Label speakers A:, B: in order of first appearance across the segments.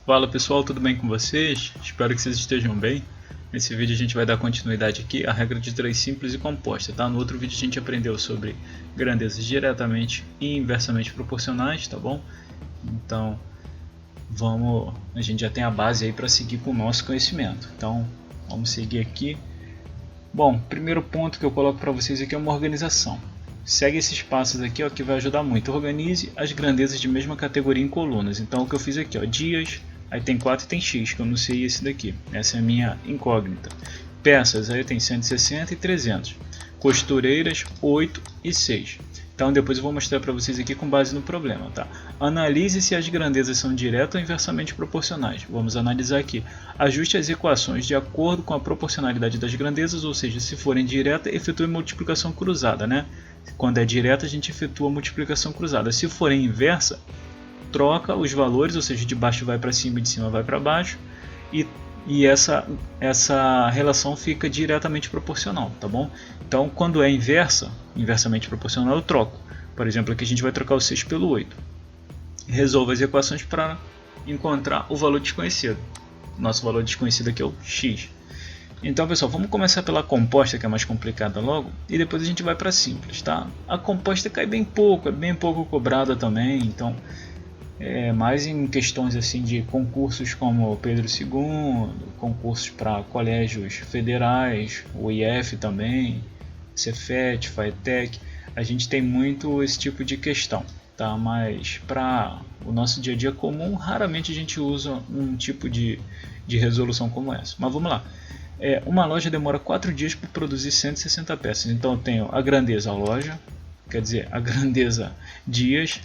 A: Fala pessoal, tudo bem com vocês? Espero que vocês estejam bem. Nesse vídeo a gente vai dar continuidade aqui à regra de três simples e composta, tá? No outro vídeo a gente aprendeu sobre grandezas diretamente e inversamente proporcionais, tá bom? Então, a gente já tem a base aí para seguir com o nosso conhecimento. Então, vamos seguir aqui. Bom, primeiro ponto que eu coloco para vocês aqui é uma organização. Segue esses passos aqui, ó, que vai ajudar muito. Organize as grandezas de mesma categoria em colunas. Então o que eu fiz aqui, ó, dias, aí tem 4 e tem x, que eu não sei esse daqui. Essa é a minha incógnita. Peças, aí tem 160 e 300. Costureiras, 8 e 6. Então depois eu vou mostrar para vocês aqui com base no problema, tá? Analise se as grandezas são direta ou inversamente proporcionais. Vamos analisar aqui. Ajuste as equações de acordo com a proporcionalidade das grandezas, ou seja, se forem direta, efetue multiplicação cruzada, né? Quando é direta, a gente efetua multiplicação cruzada. Se forem inversa, troca os valores, ou seja, de baixo vai para cima e de cima vai para baixo, e essa relação fica diretamente proporcional, tá bom? Então, quando é inversamente proporcional, eu troco. Por exemplo, aqui a gente vai trocar o 6 pelo 8. Resolva as equações para encontrar o valor desconhecido. Nosso valor desconhecido aqui é o x. Então, pessoal, vamos começar pela composta, que é mais complicada logo, e depois a gente vai para a simples, tá? A composta cai bem pouco, é bem pouco cobrada também, então mais em questões assim de concursos como Pedro II, concursos para colégios federais, o IF também, Cefet, Faetec, a gente tem muito esse tipo de questão, tá? Mas para o nosso dia a dia comum, raramente a gente usa um tipo de resolução como essa. Mas vamos lá. Uma loja demora 4 dias para produzir 160 peças, então eu tenho a grandeza loja, quer dizer, a grandeza dias.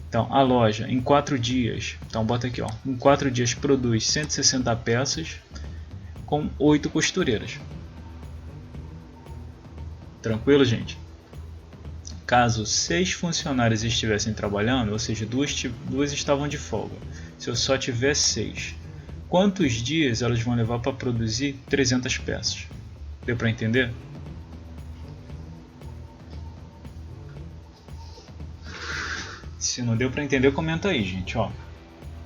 A: Então, a loja, em 4 dias, então bota aqui, ó, em 4 dias produz 160 peças com 8 costureiras. Tranquilo, gente? Caso 6 funcionários estivessem trabalhando, ou seja, duas estavam de folga, se eu só tiver 6, quantos dias elas vão levar para produzir 300 peças? Deu para entender? Se não deu para entender, comenta aí, gente, ó.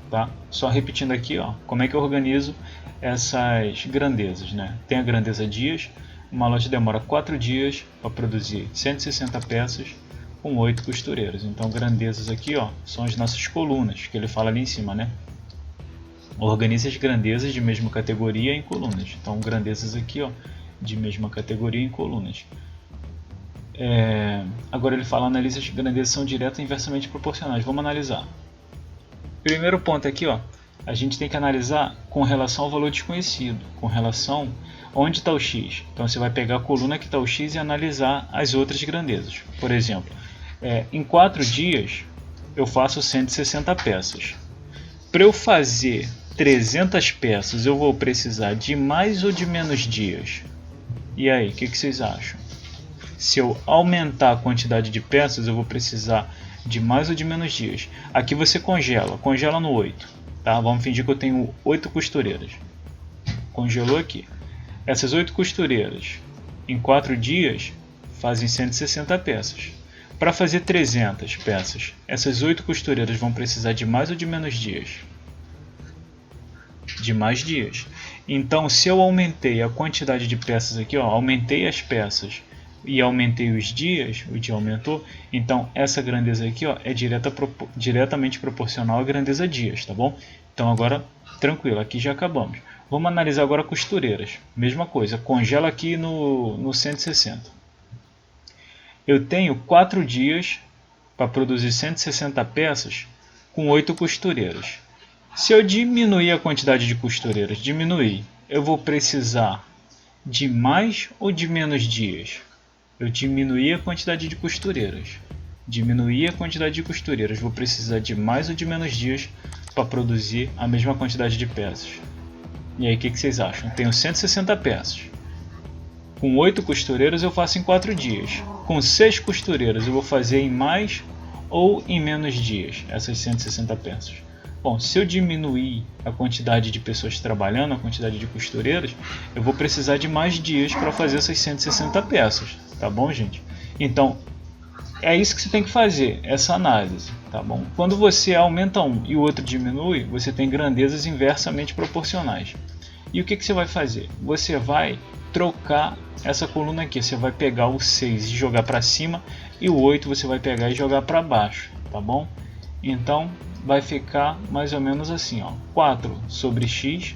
A: Tá? Só repetindo aqui, ó, como é que eu organizo essas grandezas, né? Tem a grandeza dias, uma loja demora 4 dias para produzir 160 peças com 8 costureiras. Então, grandezas aqui, ó, são as nossas colunas, que ele fala ali em cima, né? Organize as grandezas de mesma categoria em colunas. Então, grandezas aqui, ó, de mesma categoria em colunas. Agora ele fala, analise as grandezas são diretas e inversamente proporcionais. Vamos analisar. Primeiro ponto aqui, ó, a gente tem que analisar com relação ao valor desconhecido, com relação onde está o x. Então você vai pegar a coluna que está o x e analisar as outras grandezas. Por exemplo, em 4 dias eu faço 160 peças. Para eu fazer 300 peças, eu vou precisar de mais ou de menos dias? E aí, o que vocês acham? Se eu aumentar a quantidade de peças, eu vou precisar de mais ou de menos dias. Aqui você congela no 8. Tá? Vamos fingir que eu tenho 8 costureiras. Congelou aqui. Essas 8 costureiras, em 4 dias, fazem 160 peças. Para fazer 300 peças, essas 8 costureiras vão precisar de mais ou de menos dias? De mais dias. Então, se eu aumentei a quantidade de peças aqui, ó, aumentei as peças e aumentei os dias, o dia aumentou, então essa grandeza aqui, ó, é diretamente proporcional à grandeza dias, tá bom? Então agora, tranquilo, aqui já acabamos. Vamos analisar agora costureiras. Mesma coisa, congela aqui no 160. Eu tenho 4 dias para produzir 160 peças com 8 costureiras. Se eu diminuir a quantidade de costureiras, eu vou precisar de mais ou de menos dias? Eu diminuí a quantidade de costureiras. Vou precisar de mais ou de menos dias para produzir a mesma quantidade de peças. E aí, o que vocês acham? Tenho 160 peças. Com 8 costureiras eu faço em 4 dias. Com 6 costureiras eu vou fazer em mais ou em menos dias essas 160 peças. Bom, se eu diminuir a quantidade de pessoas trabalhando, a quantidade de costureiras, eu vou precisar de mais dias para fazer essas 160 peças. Tá bom, gente? Então, é isso que você tem que fazer, essa análise, tá bom? Quando você aumenta um e o outro diminui, você tem grandezas inversamente proporcionais. E o que você vai fazer? Você vai trocar essa coluna aqui, você vai pegar o 6 e jogar para cima, e o 8 você vai pegar e jogar para baixo, tá bom? Então vai ficar mais ou menos assim, ó, 4 sobre x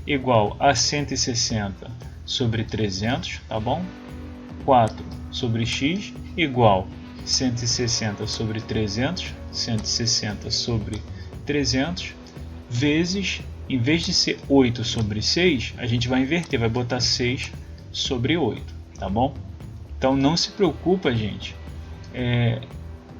A: igual a 160 sobre 300, tá bom? 4 sobre x igual 160 sobre 300, 160 sobre 300, vezes, em vez de ser 8 sobre 6, a gente vai inverter, vai botar 6 sobre 8, tá bom? Então não se preocupa, gente,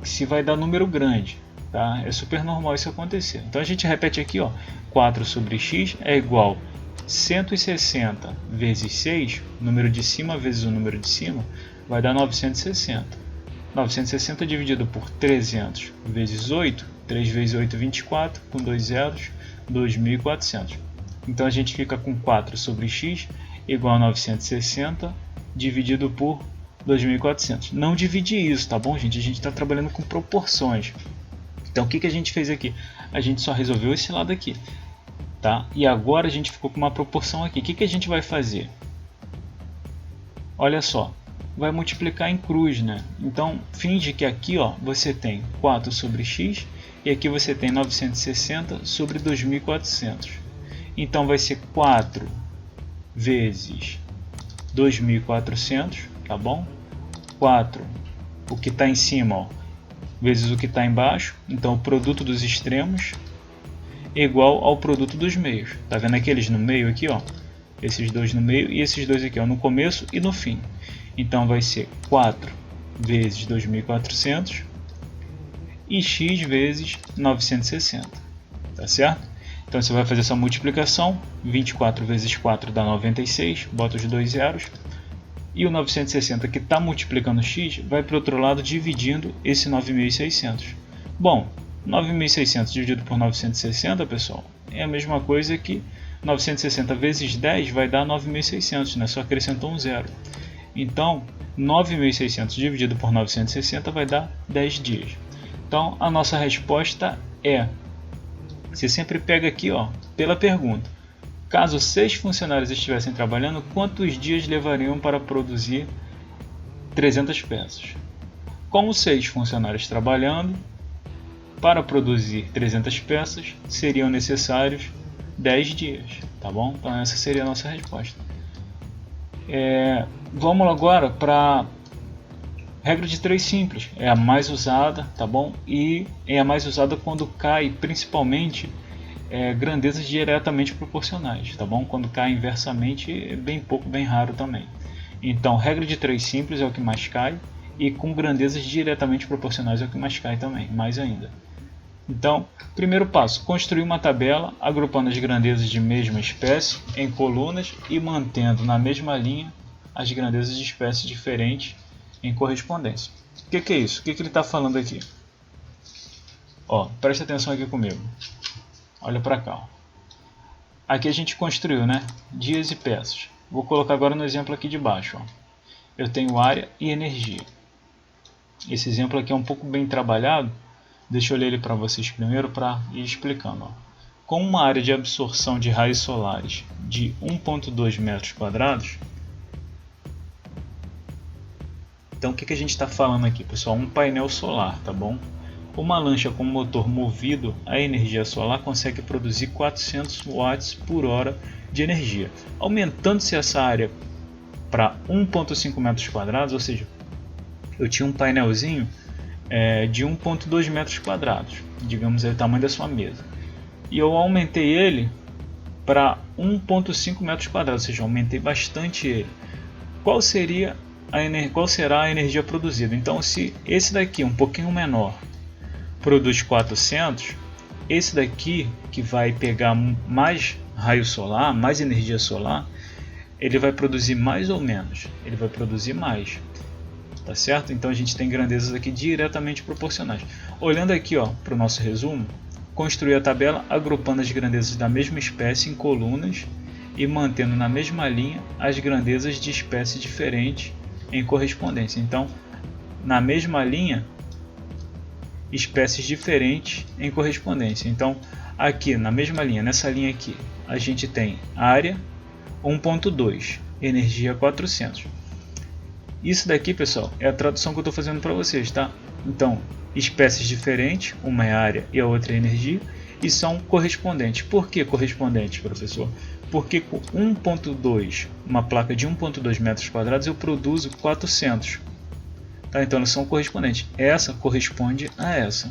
A: se vai dar número grande, tá? É super normal isso acontecer. Então a gente repete aqui, ó, 4 sobre x é igual 160 vezes 6, número de cima vezes o número de cima, vai dar 960. 960 dividido por 300 vezes 8, 3 vezes 8, 24, com 2 zeros, 2.400. Então a gente fica com 4 sobre x igual a 960 dividido por 2.400. Não divide isso, tá bom, gente? A gente está trabalhando com proporções. Então o que a gente fez aqui? A gente só resolveu esse lado aqui, tá? E agora a gente ficou com uma proporção aqui. O que a gente vai fazer? Olha só, vai multiplicar em cruz, né? Então finge que aqui, ó, você tem 4 sobre x e aqui você tem 960 sobre 2.400. Então vai ser 4 vezes 2.400, tá bom? 4, o que está em cima, ó, vezes o que está embaixo. Então o produto dos extremos é igual ao produto dos meios. Tá vendo aqueles no meio aqui, ó? Esses dois no meio e esses dois aqui, ó, no começo e no fim. Então vai ser 4 vezes 2.400 e x vezes 960, tá certo? Então você vai fazer essa multiplicação, 24 vezes 4 dá 96, bota os dois zeros, e o 960 que está multiplicando x vai para o outro lado dividindo esse 9.600. Bom, 9.600 dividido por 960, pessoal, é a mesma coisa que 960 vezes 10 vai dar 9.600, né? Só acrescentou um zero. Então, 9.600 dividido por 960 vai dar 10 dias. Então, a nossa resposta é... Você sempre pega aqui, ó, pela pergunta. Caso 6 funcionários estivessem trabalhando, quantos dias levariam para produzir 300 peças? Com 6 funcionários trabalhando, para produzir 300 peças, seriam necessários 10 dias. Tá bom? Então, essa seria a nossa resposta. Vamos agora para regra de 3 simples, é a mais usada, tá bom? E é a mais usada quando cai principalmente grandezas diretamente proporcionais, tá bom? Quando cai inversamente é bem pouco, bem raro também. Então regra de 3 simples é o que mais cai, e com grandezas diretamente proporcionais é o que mais cai também, mais ainda. Então, primeiro passo, construir uma tabela agrupando as grandezas de mesma espécie em colunas e mantendo na mesma linha as grandezas de espécies diferentes em correspondência. O que é isso? O que ele está falando aqui? Ó, preste atenção aqui comigo. Olha para cá. Ó. Aqui a gente construiu, né? Dias e peças. Vou colocar agora no exemplo aqui de baixo. Ó. Eu tenho área e energia. Esse exemplo aqui é um pouco bem trabalhado. Deixa eu ler ele para vocês primeiro para ir explicando. Ó. Com uma área de absorção de raios solares de 1,2 metros quadrados. Então o que a gente está falando aqui, pessoal? Um painel solar, tá bom? Uma lancha com motor movido a energia solar consegue produzir 400 watts por hora de energia. Aumentando-se essa área para 1,5 metros quadrados, ou seja, eu tinha um painelzinho de 1,2 metros quadrados, digamos aí o tamanho da sua mesa, e eu aumentei ele para 1,5 metros quadrados, ou seja, aumentei bastante ele. Qual será a energia produzida? Então, se esse daqui, um pouquinho menor, produz 400, esse daqui, que vai pegar mais raio solar, mais energia solar, ele vai produzir mais ou menos? Ele vai produzir mais. Tá certo? Então a gente tem grandezas aqui diretamente proporcionais. Olhando aqui para o nosso resumo, construir a tabela agrupando as grandezas da mesma espécie em colunas e mantendo na mesma linha as grandezas de espécies diferentes em correspondência. Então, na mesma linha, espécies diferentes em correspondência. Então, aqui na mesma linha, nessa linha aqui, a gente tem área 1.2, energia 400. Isso daqui, pessoal, é a tradução que eu estou fazendo para vocês, tá? Então, espécies diferentes, uma é área e a outra é energia, e são correspondentes. Por que correspondentes, professor? Porque com 1.2, uma placa de 1.2 metros quadrados, eu produzo 400. Tá? Então, elas são correspondentes. Essa corresponde a essa.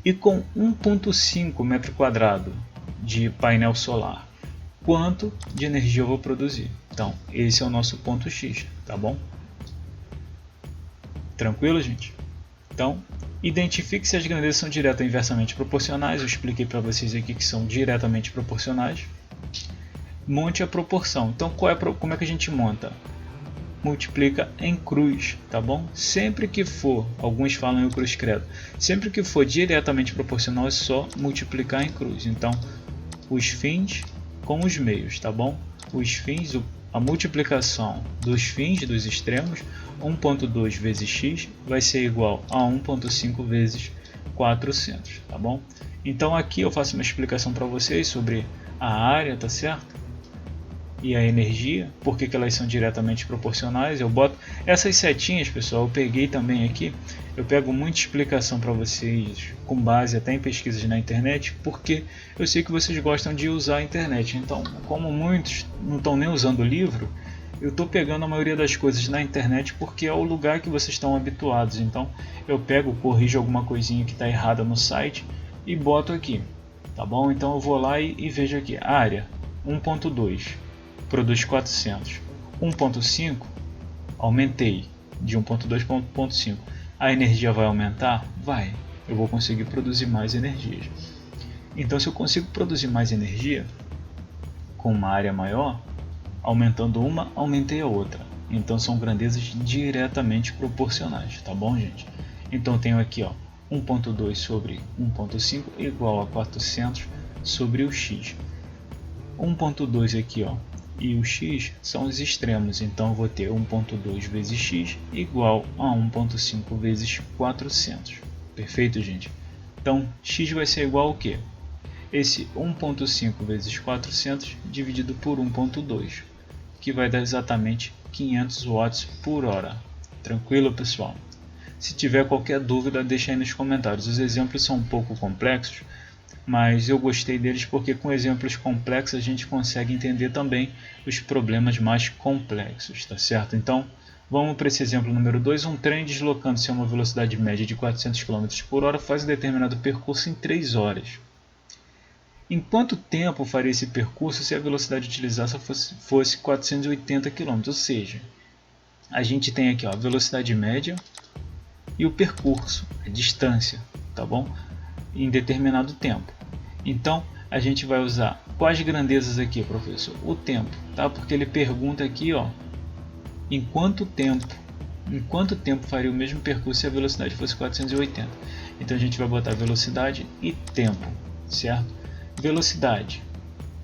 A: E com 1.5 metro quadrado de painel solar, quanto de energia eu vou produzir? Então, esse é o nosso ponto X, tá bom? Tranquilo, gente? Então, identifique se as grandezas são direta ou inversamente proporcionais. Eu expliquei para vocês aqui que são diretamente proporcionais. Monte a proporção. Então, como é que a gente monta? Multiplica em cruz, tá bom? Sempre que for, alguns falam em cruz credo, sempre que for diretamente proporcional é só multiplicar em cruz. Então, os fins com os meios, tá bom? Os fins, a multiplicação dos fins dos extremos, 1.2 vezes x vai ser igual a 1.5 vezes 400, tá bom? Então aqui eu faço uma explicação para vocês sobre a área, tá certo? E a energia, por que elas são diretamente proporcionais. Eu boto essas setinhas, pessoal, eu peguei também aqui, eu pego muita explicação para vocês com base até em pesquisas na internet, porque eu sei que vocês gostam de usar a internet. Então, como muitos não estão nem usando o livro, eu estou pegando a maioria das coisas na internet porque é o lugar que vocês estão habituados. Então, eu pego, corrijo alguma coisinha que está errada no site e boto aqui, tá bom? Então eu vou lá e vejo aqui, área 1.2 produz 400, 1.5 aumentei de 1.2 para 1.5, a energia vai aumentar? Vai, eu vou conseguir produzir mais energia. Então, se eu consigo produzir mais energia com uma área maior, aumentando uma, aumentei a outra. Então são grandezas diretamente proporcionais, tá bom, gente? Então eu tenho aqui, ó, 1.2 sobre 1.5 igual a 400 sobre o x. 1.2 aqui, ó, e o x são os extremos, então eu vou ter 1.2 vezes x igual a 1.5 vezes 400. Perfeito, gente? Então x vai ser igual ao quê? Esse 1.5 vezes 400 dividido por 1.2, que vai dar exatamente 500 watts por hora. Tranquilo, pessoal? Se tiver qualquer dúvida, deixa aí nos comentários. Os exemplos são um pouco complexos, mas eu gostei deles porque com exemplos complexos a gente consegue entender também os problemas mais complexos, tá certo? Então, vamos para esse exemplo número 2. Um trem deslocando-se a uma velocidade média de 400 km por hora faz um determinado percurso em 3 horas. Em quanto tempo faria esse percurso se a velocidade utilizada fosse 480 km? Ou seja, a gente tem aqui, ó, a velocidade média e o percurso, a distância, tá bom? Em determinado tempo. Então, a gente vai usar quais grandezas aqui, professor? O tempo, tá? Porque ele pergunta aqui, ó, em quanto tempo faria o mesmo percurso se a velocidade fosse 480. Então, a gente vai botar velocidade e tempo, certo? Velocidade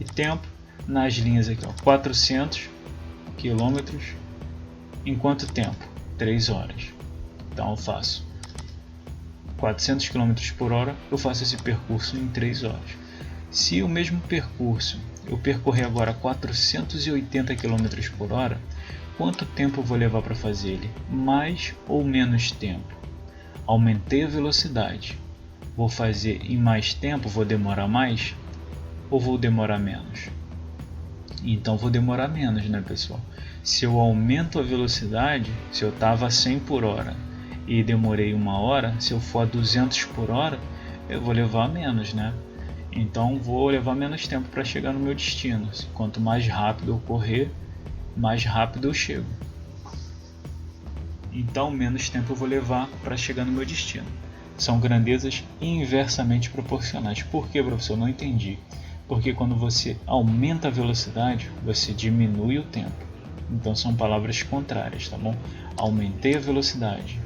A: e tempo nas linhas aqui, ó, 400 km em quanto tempo? 3 horas. Então, eu faço 400 km por hora, eu faço esse percurso em 3 horas. Se o mesmo percurso eu percorrer agora 480 km por hora, quanto tempo eu vou levar para fazer ele? Mais ou menos tempo? Aumentei a velocidade. Vou fazer em mais tempo? Vou demorar mais? Ou vou demorar menos? Então vou demorar menos, né, pessoal? Se eu aumento a velocidade, se eu estava a 100 por hora e demorei 1 hora, se eu for a 200 por hora, eu vou levar menos, né? Então vou levar menos tempo para chegar no meu destino. Quanto mais rápido eu correr, mais rápido eu chego. Então menos tempo eu vou levar para chegar no meu destino. São grandezas inversamente proporcionais. Por que, professor? Não entendi. Porque quando você aumenta a velocidade, você diminui o tempo. Então são palavras contrárias, tá bom? Aumentei a velocidade,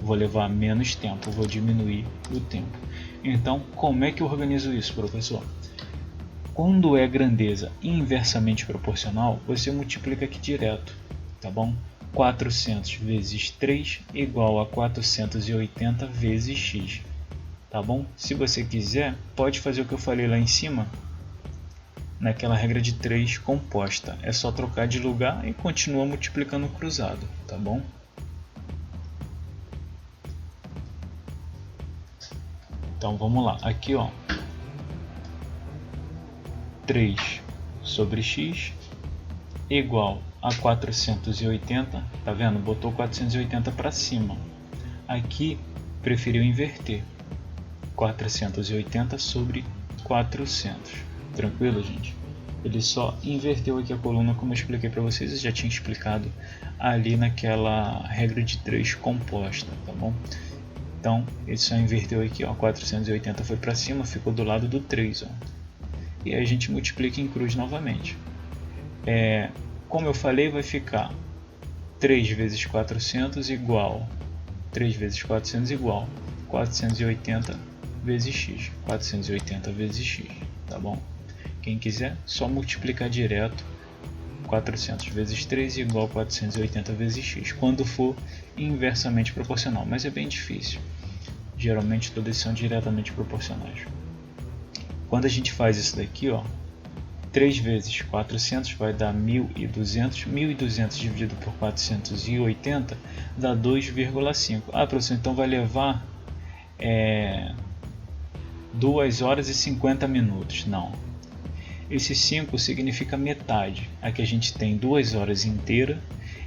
A: vou levar menos tempo, vou diminuir o tempo. Então, como é que eu organizo isso, professor? Quando é grandeza inversamente proporcional, você multiplica aqui direto, tá bom? 400 vezes 3 igual a 480 vezes x. Tá bom? Se você quiser, pode fazer o que eu falei lá em cima, naquela regra de 3 composta. É só trocar de lugar e continua multiplicando cruzado, tá bom? Então vamos lá, aqui ó, 3 sobre x igual a 480, tá vendo? Botou 480 para cima. Aqui preferiu inverter, 480 sobre 400. Tranquilo, gente? Ele só inverteu aqui a coluna, como eu expliquei para vocês, eu já tinha explicado ali naquela regra de 3 composta, tá bom? Então, ele só inverteu aqui, ó, 480 foi para cima, ficou do lado do 3, ó. E aí a gente multiplica em cruz novamente. Como eu falei, vai ficar 3 vezes 400 igual 3 vezes 400 igual 480 vezes x. 480 vezes x, tá bom? Quem quiser, só multiplicar direto. 400 vezes 3 igual 480 vezes x, quando for inversamente proporcional, mas é bem difícil. Geralmente todas são diretamente proporcionais. Quando a gente faz isso daqui, ó, 3 vezes 400 vai dar 1.200, 1.200 dividido por 480 dá 2,5. Ah, professor, então vai levar 2 horas e 50 minutos. Não. Esse 5 significa metade. Aqui a gente tem 2 horas inteiras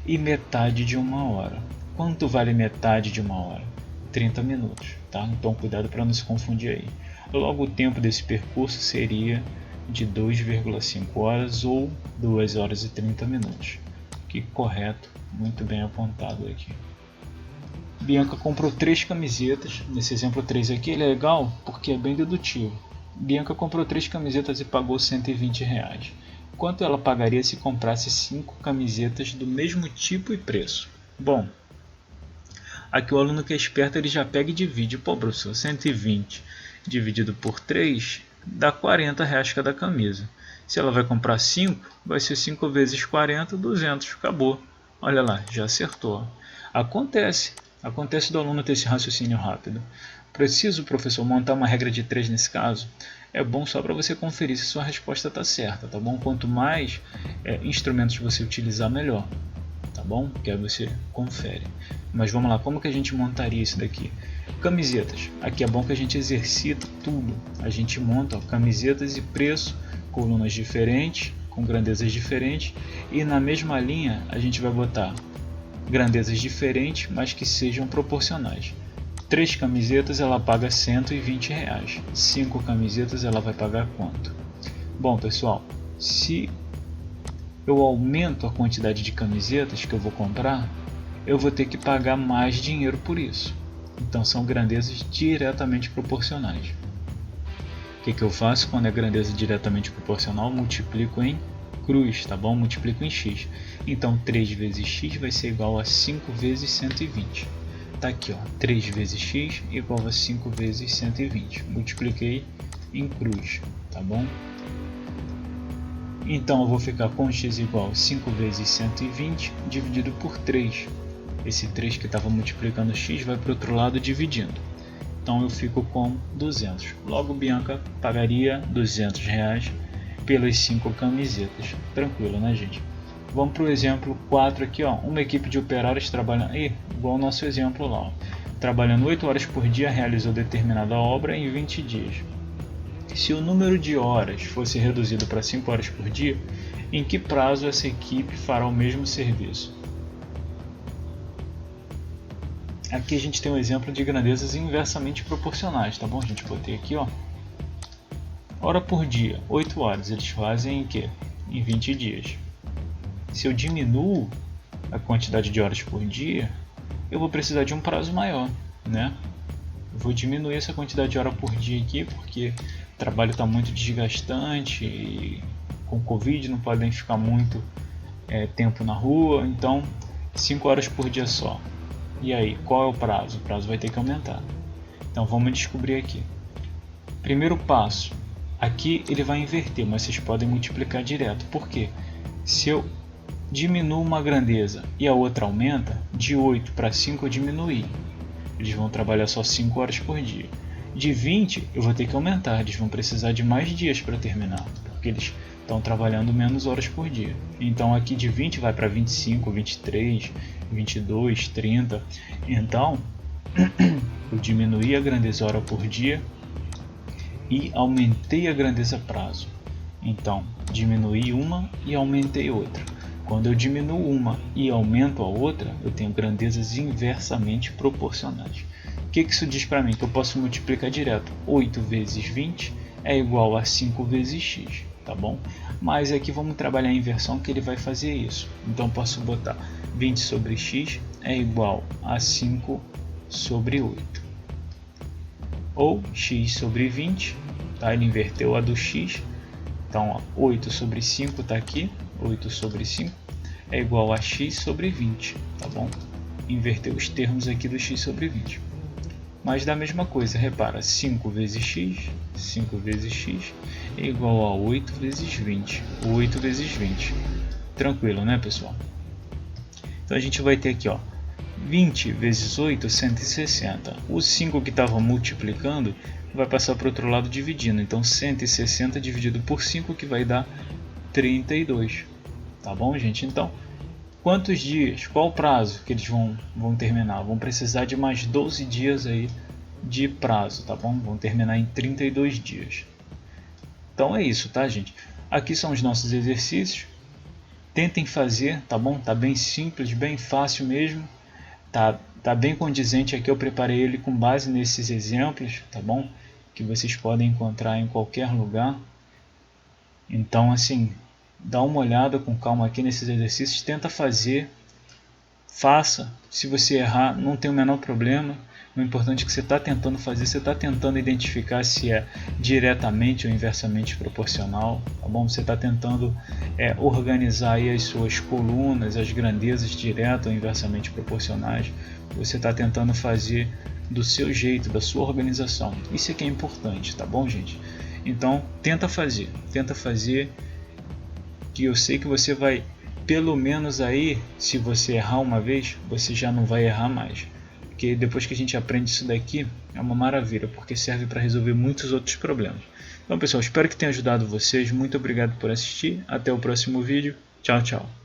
A: e metade de 1 hora. Quanto vale metade de 1 hora? 30 minutos, tá? Então cuidado para não se confundir aí. Logo o tempo desse percurso seria de 2,5 horas ou 2 horas e 30 minutos. Que correto, muito bem apontado aqui. Bianca comprou 3 camisetas. Nesse exemplo 3 aqui ele é legal porque é bem dedutivo. Bianca comprou 3 camisetas e pagou R$120. Quanto ela pagaria se comprasse 5 camisetas do mesmo tipo e preço? Bom, aqui o aluno que é esperto ele já pega e divide. Pô, professor, 120 dividido por 3 dá R$40 cada camisa. Se ela vai comprar 5, vai ser 5 vezes 40, 200. Acabou. Olha lá, já acertou. Acontece do aluno ter esse raciocínio rápido. Preciso, professor, montar uma regra de 3 nesse caso? É bom só para você conferir se sua resposta está certa, tá bom? Quanto mais instrumentos você utilizar, melhor, tá bom? Que aí você confere. Mas vamos lá, como que a gente montaria isso daqui? Camisetas. Aqui é bom que a gente exercita tudo. A gente monta, ó, camisetas e preço, colunas diferentes, com grandezas diferentes, e na mesma linha a gente vai botar grandezas diferentes, mas que sejam proporcionais. 3 camisetas ela paga R$120. 5 camisetas ela vai pagar quanto? Bom, pessoal, se eu aumento a quantidade de camisetas que eu vou comprar, eu vou ter que pagar mais dinheiro por isso. Então são grandezas diretamente proporcionais. O que eu faço quando é grandeza diretamente proporcional? Multiplico em cruz, tá bom? Multiplico em x. Então 3 vezes x vai ser igual a 5 vezes 120. Tá aqui, ó, 3 vezes x igual a 5 vezes 120. Multipliquei em cruz, tá bom? Então eu vou ficar com x igual a 5 vezes 120 dividido por 3. Esse 3 que estava multiplicando x vai para o outro lado dividindo. Então eu fico com 200. Logo Bianca pagaria R$200 pelas 5 camisetas. Tranquilo, né, gente? Vamos para o exemplo 4 aqui, ó. Uma equipe de operários trabalhando, igual ao nosso exemplo lá, ó. Trabalhando 8 horas por dia, realizou determinada obra em 20 dias. Se o número de horas fosse reduzido para 5 horas por dia, em que prazo essa equipe fará o mesmo serviço? Aqui a gente tem um exemplo de grandezas inversamente proporcionais, tá bom, gente? Botei aqui, ó. Hora por dia, 8 horas, eles fazem em quê? Em 20 dias. Se eu diminuo a quantidade de horas por dia, eu vou precisar de um prazo maior, né? Eu vou diminuir essa quantidade de hora por dia aqui, porque o trabalho está muito desgastante e com Covid não podem ficar muito tempo na rua, então 5 horas por dia só. E aí, qual é o prazo? O prazo vai ter que aumentar. Então vamos descobrir aqui. Primeiro passo, aqui ele vai inverter, mas vocês podem multiplicar direto. Por quê? Se eu diminuo uma grandeza e a outra aumenta, de 8 para 5 eu diminuí. Eles vão trabalhar só 5 horas por dia. De 20 eu vou ter que aumentar, eles vão precisar de mais dias para terminar, porque eles estão trabalhando menos horas por dia. Então aqui de 20 vai para 25, 23, 22, 30. Então eu diminuí a grandeza hora por dia e aumentei a grandeza prazo. Então diminuí uma e aumentei outra. Quando eu diminuo uma e aumento a outra, eu tenho grandezas inversamente proporcionais. O que isso diz para mim? Que eu posso multiplicar direto. 8 vezes 20 é igual a 5 vezes x, tá bom? Mas aqui vamos trabalhar a inversão que ele vai fazer isso. Então posso botar 20 sobre x é igual a 5 sobre 8. Ou x sobre 20, tá? Ele inverteu a do x. Então 8 sobre 5 está aqui. 8 sobre 5 é igual a x sobre 20, tá bom? Inverteu os termos aqui do x sobre 20. Mas da mesma coisa, repara, 5 vezes x é igual a 8 vezes 20. 8 vezes 20. Tranquilo, né, pessoal? Então a gente vai ter aqui, ó, 20 vezes 8, 160. O 5 que estava multiplicando vai passar para o outro lado dividindo. Então 160 dividido por 5 que vai dar 32. Tá bom, gente? Então, quantos dias, qual o prazo que eles vão terminar? Vão precisar de mais 12 dias aí de prazo, tá bom? Vão terminar em 32 dias. Então é isso, tá, gente? Aqui são os nossos exercícios. Tentem fazer, tá bom? Tá bem simples, bem fácil mesmo. Tá bem condizente aqui, eu preparei ele com base nesses exemplos, tá bom? Que vocês podem encontrar em qualquer lugar. Então, assim, dá uma olhada com calma aqui nesses exercícios, tenta fazer, faça. Se você errar, não tem o menor problema. O importante é que você está tentando fazer, você está tentando identificar se é diretamente ou inversamente proporcional, tá bom? Você está tentando organizar aí as suas colunas, as grandezas direto ou inversamente proporcionais. Você está tentando fazer do seu jeito, da sua organização. Isso é que é importante, tá bom, gente? Então, tenta fazer, que eu sei que você vai, pelo menos aí, se você errar uma vez, você já não vai errar mais. Porque depois que a gente aprende isso daqui, é uma maravilha, porque serve para resolver muitos outros problemas. Então, pessoal, espero que tenha ajudado vocês. Muito obrigado por assistir. Até o próximo vídeo. Tchau, tchau.